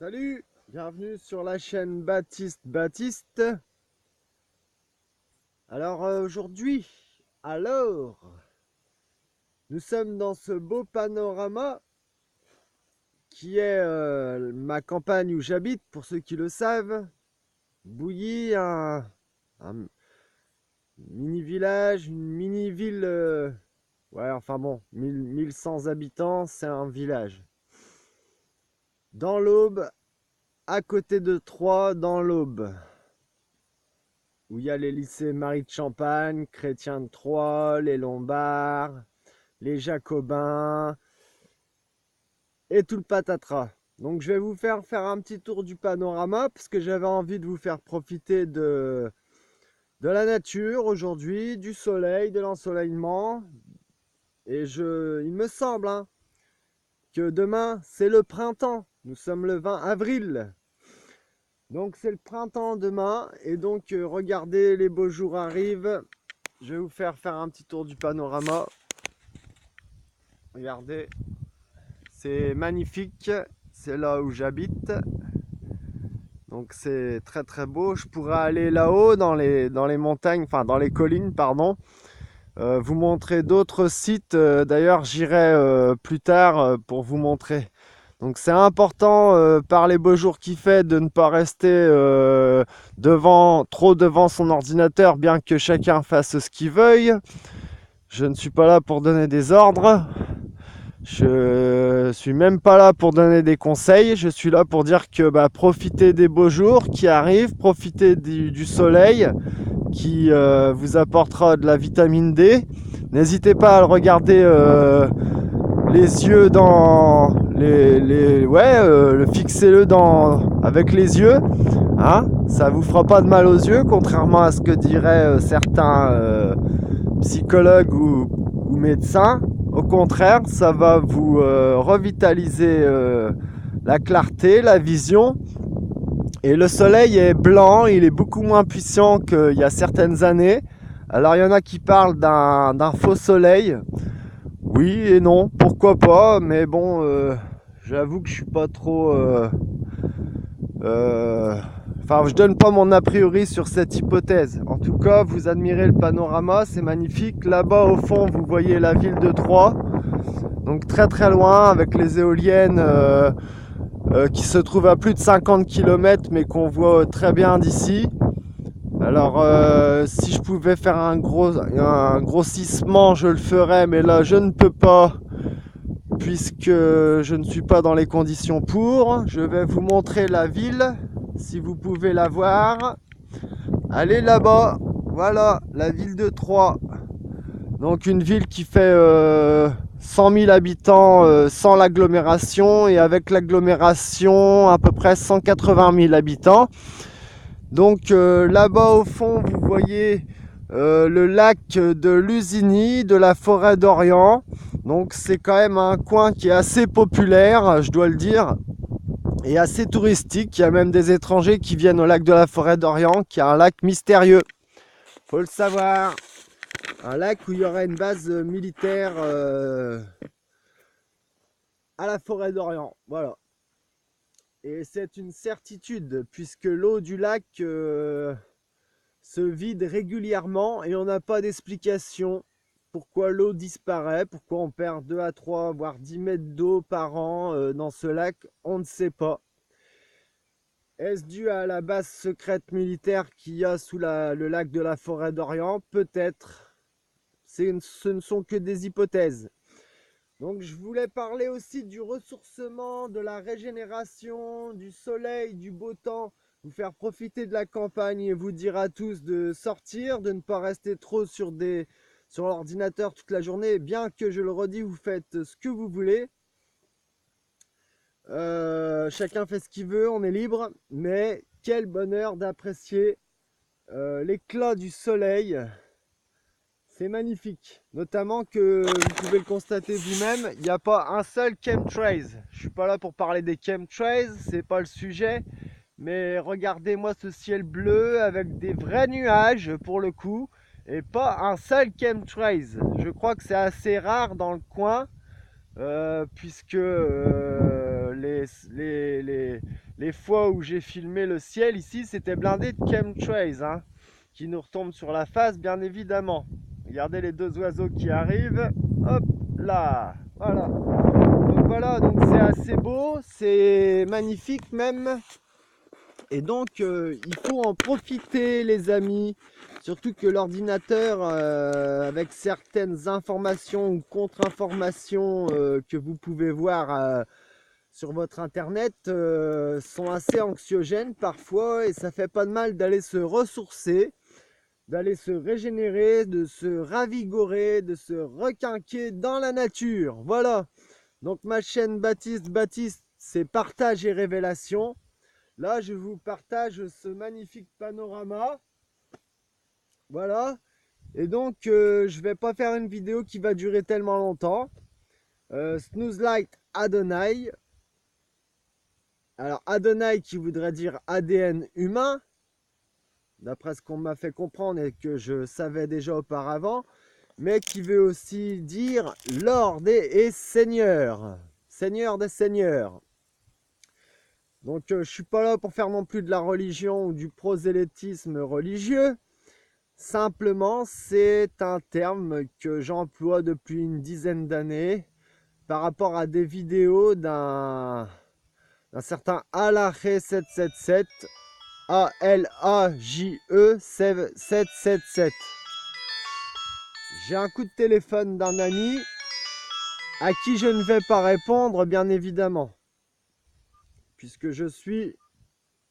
Salut, bienvenue sur la chaîne Baptiste. Aujourd'hui, nous sommes dans ce beau panorama qui est ma campagne où j'habite, pour ceux qui le savent. Bouilly, un mini-village, une mini-ville, ouais, enfin bon, 1100 habitants, c'est un village. Dans l'Aube, à côté de Troyes, dans l'Aube, où il y a les lycées Marie de Champagne, Chrétien de Troyes, les Lombards, les Jacobins et tout le patatras. Donc je vais vous faire un petit tour du panorama parce que j'avais envie de vous faire profiter de la nature aujourd'hui, du soleil, de l'ensoleillement. Et il me semble que demain c'est le printemps. Nous sommes le 20 avril. Donc c'est le printemps demain et donc regardez, les beaux jours arrivent. Je vais vous faire un petit tour du panorama. Regardez, c'est magnifique, c'est là où j'habite. Donc c'est très très beau. Je pourrais aller là-haut dans les montagnes, enfin dans les collines, pardon. Vous montrer d'autres sites. D'ailleurs, j'irai plus tard pour vous montrer. Donc c'est important par les beaux jours qu'il fait de ne pas rester trop devant son ordinateur, bien que chacun fasse ce qu'il veuille. Je ne suis pas là pour donner des ordres. Je suis même pas là pour donner des conseils. Je suis là pour dire que profitez des beaux jours qui arrivent, profitez du soleil qui vous apportera de la vitamine D. N'hésitez pas à le regarder les yeux dans fixez-le avec les yeux, hein, ça vous fera pas de mal aux yeux, contrairement à ce que diraient certains psychologues ou médecins. Au contraire, ça va vous revitaliser la clarté, la vision. Et le soleil est blanc, il est beaucoup moins puissant qu'il y a certaines années. Alors il y en a qui parlent d'un faux soleil. Oui et non, pourquoi pas, mais bon, j'avoue que je suis pas trop... Enfin, je donne pas mon a priori sur cette hypothèse. En tout cas, vous admirez le panorama, c'est magnifique. Là-bas, au fond, vous voyez la ville de Troyes. Donc très très loin, avec les éoliennes qui se trouvent à plus de 50 km, mais qu'on voit très bien d'ici. Alors, si je pouvais faire un grossissement, je le ferais, mais là, je ne peux pas, puisque je ne suis pas dans les conditions pour. Je vais vous montrer la ville, si vous pouvez la voir. Allez là-bas, voilà, la ville de Troyes. Donc une ville qui fait 100 000 habitants sans l'agglomération, et avec l'agglomération à peu près 180 000 habitants. Donc là-bas au fond, vous voyez le lac de Lusigny, de la forêt d'Orient. Donc c'est quand même un coin qui est assez populaire, je dois le dire, et assez touristique. Il y a même des étrangers qui viennent au lac de la forêt d'Orient, qui est un lac mystérieux. Faut le savoir. Un lac où il y aurait une base militaire à la forêt d'Orient. Voilà. Et c'est une certitude, puisque l'eau du lac se vide régulièrement et on n'a pas d'explication pourquoi l'eau disparaît, pourquoi on perd 2 à 3 voire 10 mètres d'eau par an dans ce lac, on ne sait pas. Est-ce dû à la base secrète militaire qu'il y a sous le lac de la forêt d'Orient? Peut-être. Ce ne sont que des hypothèses. Donc je voulais parler aussi du ressourcement, de la régénération, du soleil, du beau temps, vous faire profiter de la campagne et vous dire à tous de sortir, de ne pas rester trop sur l'ordinateur toute la journée, bien que je le redis, vous faites ce que vous voulez. Chacun fait ce qu'il veut, on est libre, mais quel bonheur d'apprécier l'éclat du soleil. C'est magnifique, notamment que vous pouvez le constater vous-même, il n'y a pas un seul chemtrails. Je suis pas là pour parler des chemtrails, c'est pas le sujet, mais regardez-moi ce ciel bleu avec des vrais nuages pour le coup, et pas un seul chemtrails. Je crois que c'est assez rare dans le coin, puisque les fois où j'ai filmé le ciel ici, c'était blindé de chemtrails, hein, qui nous retombent sur la face, bien évidemment. Regardez les deux oiseaux qui arrivent. Hop là, voilà. Donc voilà, donc c'est assez beau, c'est magnifique même. Et donc il faut en profiter, les amis. Surtout que l'ordinateur, avec certaines informations ou contre-informations que vous pouvez voir sur votre internet, sont assez anxiogènes parfois, et ça fait pas de mal d'aller se ressourcer, d'aller se régénérer, de se ravigorer, de se requinquer dans la nature. Voilà. Donc ma chaîne Baptiste, c'est partage et révélation. Là, je vous partage ce magnifique panorama. Voilà. Et donc, je vais pas faire une vidéo qui va durer tellement longtemps. Snooze Light Adonai. Alors, Adonai qui voudrait dire ADN humain, d'après ce qu'on m'a fait comprendre et que je savais déjà auparavant, mais qui veut aussi dire Lord et Seigneur. Seigneur des Seigneurs. Donc, je suis pas là pour faire non plus de la religion ou du prosélytisme religieux. Simplement, c'est un terme que j'emploie depuis une dizaine d'années par rapport à des vidéos d'un certain Alache 777, A-L-A-J-E 777. J'ai un coup de téléphone d'un ami à qui je ne vais pas répondre, bien évidemment, puisque je suis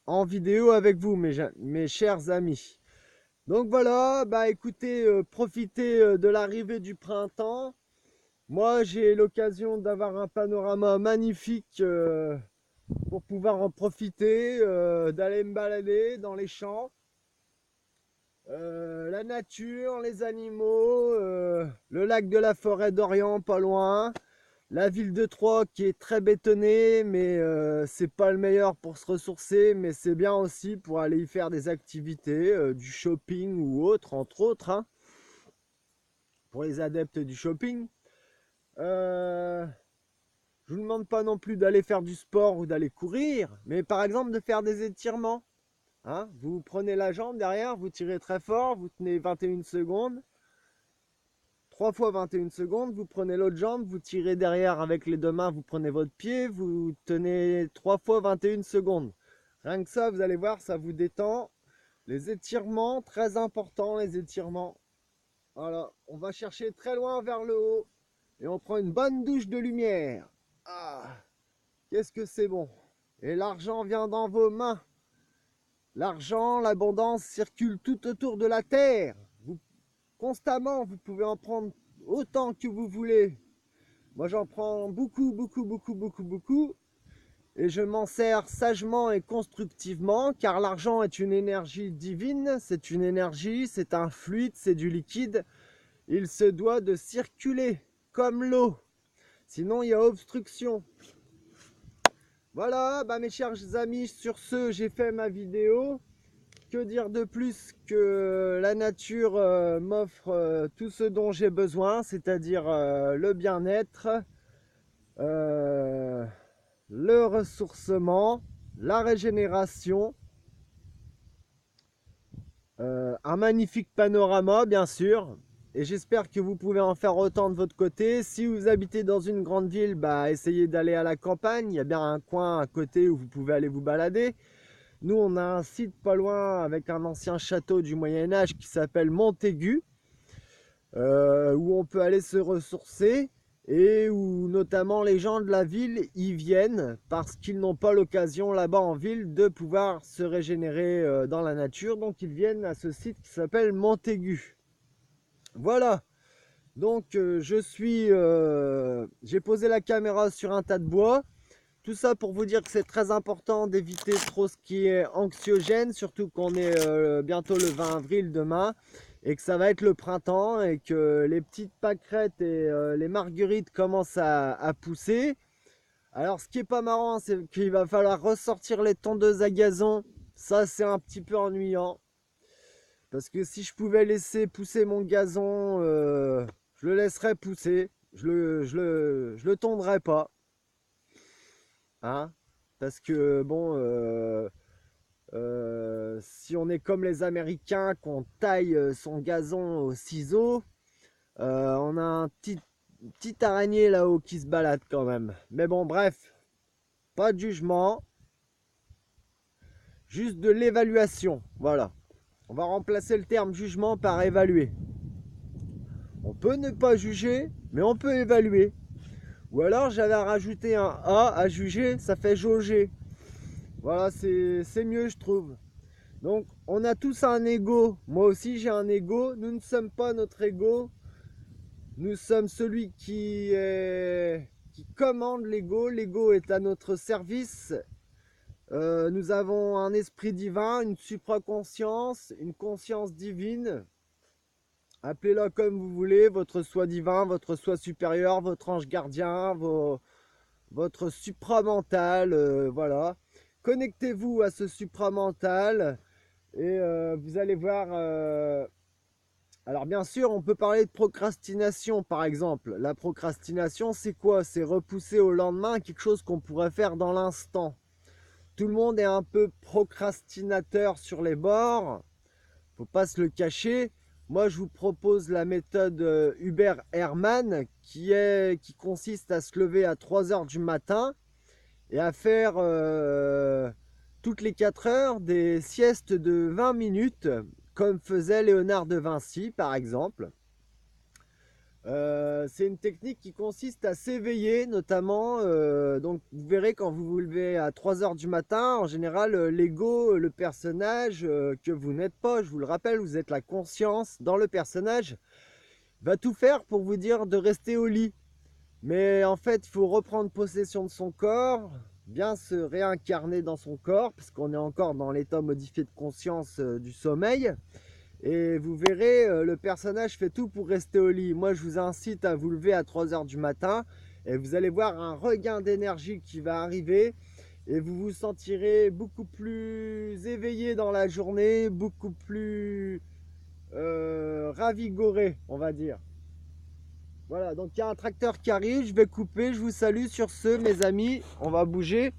en vidéo avec vous, mes chers amis. Donc voilà, bah écoutez, profitez de l'arrivée du printemps. Moi, j'ai l'occasion d'avoir un panorama magnifique pour pouvoir en profiter, d'aller me balader dans les champs, la nature, les animaux, le lac de la Forêt d'Orient pas loin, la ville de Troyes qui est très bétonnée, mais c'est pas le meilleur pour se ressourcer, mais c'est bien aussi pour aller y faire des activités, du shopping ou autre, entre autres, hein, pour les adeptes du shopping. Je vous demande pas non plus d'aller faire du sport ou d'aller courir, mais par exemple de faire des étirements. Hein, vous prenez la jambe derrière, vous tirez très fort, vous tenez 21 secondes. 3 fois 21 secondes, vous prenez l'autre jambe, vous tirez derrière avec les deux mains, vous prenez votre pied, vous tenez 3 fois 21 secondes. Rien que ça, vous allez voir, ça vous détend. Les étirements, très importants, les étirements. Voilà, on va chercher très loin vers le haut et on prend une bonne douche de lumière. Ah, qu'est-ce que c'est bon. Et l'argent vient dans vos mains. L'argent, l'abondance circule tout autour de la terre. Constamment, vous pouvez en prendre autant que vous voulez. Moi, j'en prends beaucoup, beaucoup, beaucoup, beaucoup, beaucoup. Et je m'en sers sagement et constructivement, car l'argent est une énergie divine, c'est une énergie, c'est un fluide, c'est du liquide. Il se doit de circuler comme l'eau. Sinon, il y a obstruction. Voilà, bah mes chers amis, sur ce, j'ai fait ma vidéo. Que dire de plus que la nature m'offre tout ce dont j'ai besoin, c'est-à-dire le bien-être, le ressourcement, la régénération, un magnifique panorama bien sûr, et j'espère que vous pouvez en faire autant de votre côté. Si vous habitez dans une grande ville, bah, essayez d'aller à la campagne, il y a bien un coin à côté où vous pouvez aller vous balader. Nous, on a un site pas loin avec un ancien château du Moyen-Âge qui s'appelle Montaigu, où on peut aller se ressourcer et où notamment les gens de la ville y viennent parce qu'ils n'ont pas l'occasion là-bas en ville de pouvoir se régénérer dans la nature. Donc, ils viennent à ce site qui s'appelle Montaigu. Voilà. Donc, j'ai posé la caméra sur un tas de bois. Tout ça pour vous dire que c'est très important d'éviter trop ce qui est anxiogène, surtout qu'on est bientôt le 20 avril demain et que ça va être le printemps et que les petites pâquerettes et les marguerites commencent à pousser. Alors ce qui est pas marrant, c'est qu'il va falloir ressortir les tondeuses à gazon. Ça, c'est un petit peu ennuyant. Parce que si je pouvais laisser pousser mon gazon, je le laisserais pousser. Je le tondrais pas. Hein? parce que bon, si on est comme les Américains, qu'on taille son gazon au ciseau, on a un petit araignée là-haut qui se balade quand même. Mais bon, bref, pas de jugement, juste de l'évaluation. Voilà. On va remplacer le terme jugement par évaluer. On peut ne pas juger, mais on peut évaluer. Ou alors j'avais rajouté un A à juger, ça fait jauger. Voilà, c'est mieux je trouve. Donc on a tous un ego. Moi aussi j'ai un ego. Nous ne sommes pas notre ego. Nous sommes celui qui commande l'ego. L'ego est à notre service. Nous avons un esprit divin, une supraconscience, une conscience divine. Appelez-la comme vous voulez, votre soi divin, votre soi supérieur, votre ange gardien, votre supramental, voilà. Connectez-vous à ce supramental et vous allez voir. Alors bien sûr, on peut parler de procrastination par exemple. La procrastination, c'est quoi? C'est repousser au lendemain quelque chose qu'on pourrait faire dans l'instant. Tout le monde est un peu procrastinateur sur les bords, faut pas se le cacher. Moi, je vous propose la méthode Hubert Herman qui consiste à se lever à 3 h du matin et à faire toutes les 4 heures des siestes de 20 minutes, comme faisait Léonard de Vinci, par exemple. C'est une technique qui consiste à s'éveiller, notamment. Donc, vous verrez quand vous vous levez à 3 h du matin, en général, l'ego, le personnage que vous n'êtes pas, je vous le rappelle, vous êtes la conscience dans le personnage, va tout faire pour vous dire de rester au lit. Mais en fait, il faut reprendre possession de son corps, bien se réincarner dans son corps, parce qu'on est encore dans l'état modifié de conscience du sommeil. Et vous verrez, le personnage fait tout pour rester au lit. Moi, je vous incite à vous lever à 3 h du matin et vous allez voir un regain d'énergie qui va arriver et vous vous sentirez beaucoup plus éveillé dans la journée, beaucoup plus ravigoré, on va dire. Voilà, donc il y a un tracteur qui arrive, je vais couper, je vous salue sur ce, mes amis. On va bouger,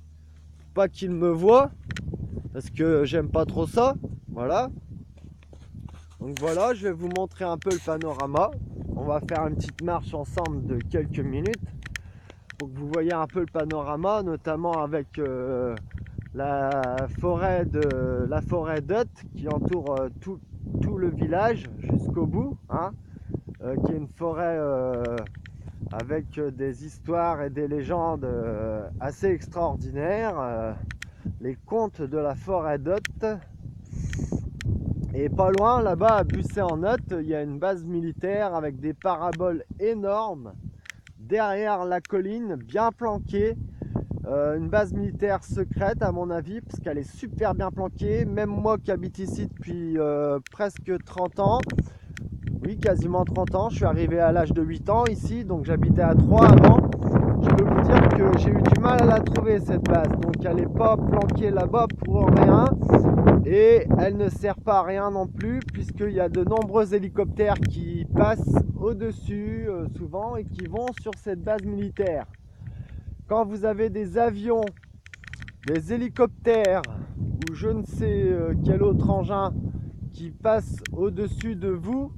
pas qu'il me voie, parce que j'aime pas trop ça, voilà. Donc voilà, je vais vous montrer un peu le panorama. On va faire une petite marche ensemble de quelques minutes pour que vous voyez un peu le panorama, notamment avec la forêt d'Ott qui entoure tout le village jusqu'au bout, hein, qui est une forêt avec des histoires et des légendes assez extraordinaires. Les contes de la forêt d'Ott. Et pas loin, là-bas, à Bussé-en-Othe, il y a une base militaire avec des paraboles énormes derrière la colline, bien planquée. Une base militaire secrète, à mon avis, parce qu'elle est super bien planquée. Même moi qui habite ici depuis presque 30 ans, oui, quasiment 30 ans, je suis arrivé à l'âge de 8 ans ici, donc j'habitais à Troyes avant. Je peux vous dire que j'ai eu du mal à la trouver, cette base. Donc elle n'est pas planquée là-bas pour rien. Et elle ne sert pas à rien non plus, puisqu'il y a de nombreux hélicoptères qui passent au-dessus souvent et qui vont sur cette base militaire. Quand vous avez des avions, des hélicoptères ou je ne sais quel autre engin qui passe au-dessus de vous,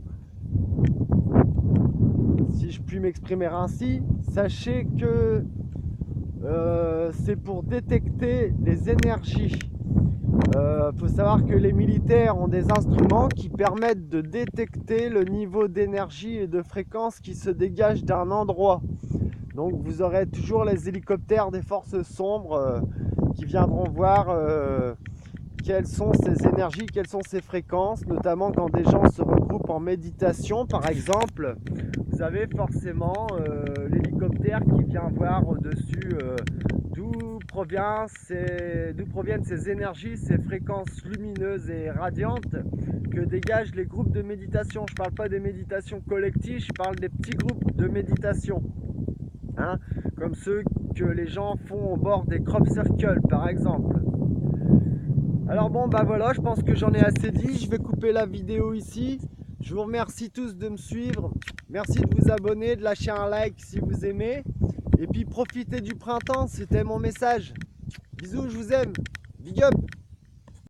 si je puis m'exprimer ainsi, sachez que c'est pour détecter les énergies. Faut savoir que les militaires ont des instruments qui permettent de détecter le niveau d'énergie et de fréquence qui se dégage d'un endroit. Donc vous aurez toujours les hélicoptères des forces sombres qui viendront voir quelles sont ces énergies, quelles sont ces fréquences, notamment quand des gens se regroupent en méditation par exemple. Vous avez forcément l'hélicoptère qui vient voir au-dessus d'où proviennent ces énergies, ces fréquences lumineuses et radiantes que dégagent les groupes de méditation. Je ne parle pas des méditations collectives, je parle des petits groupes de méditation, hein, comme ceux que les gens font au bord des crop circles par exemple. Alors bon, bah voilà, je pense que j'en ai assez dit, je vais couper la vidéo ici. Je vous remercie tous de me suivre, merci de vous abonner, de lâcher un like si vous aimez. Et puis profitez du printemps, c'était mon message. Bisous, je vous aime. Big up.